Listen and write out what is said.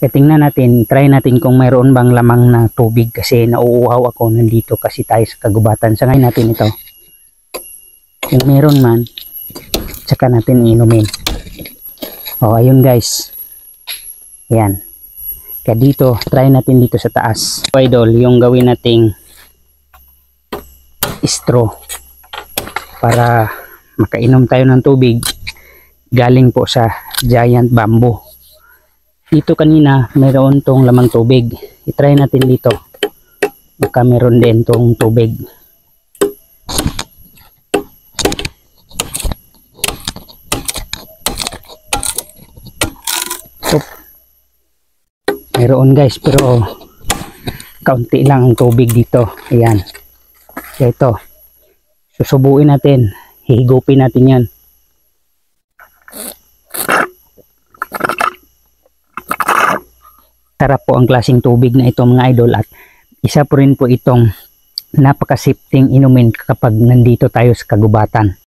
Kaya tingnan natin, try natin kung mayroon bang lamang na tubig kasi nauuhaw ako nandito kasi tayo sa kagubatan. Sa ngayon natin ito. Kung meron man, tsaka natin inumin. O, ayun guys. Ayan. Kaya dito, try natin dito sa taas. So, idol, yung gawin nating straw para makainom tayo ng tubig galing po sa giant bamboo. Dito kanina mayroon tong lamang tubig, i-try natin dito, baka meron din tong tubig. So, mayroon guys, pero kaunti lang ang tubig dito. Ayan, kaya ito susubuin natin, hihigupin natin yan. Sarap po ang klaseng tubig na ito mga idol, at isa po rin po itong napakasipting inumin kapag nandito tayo sa kagubatan.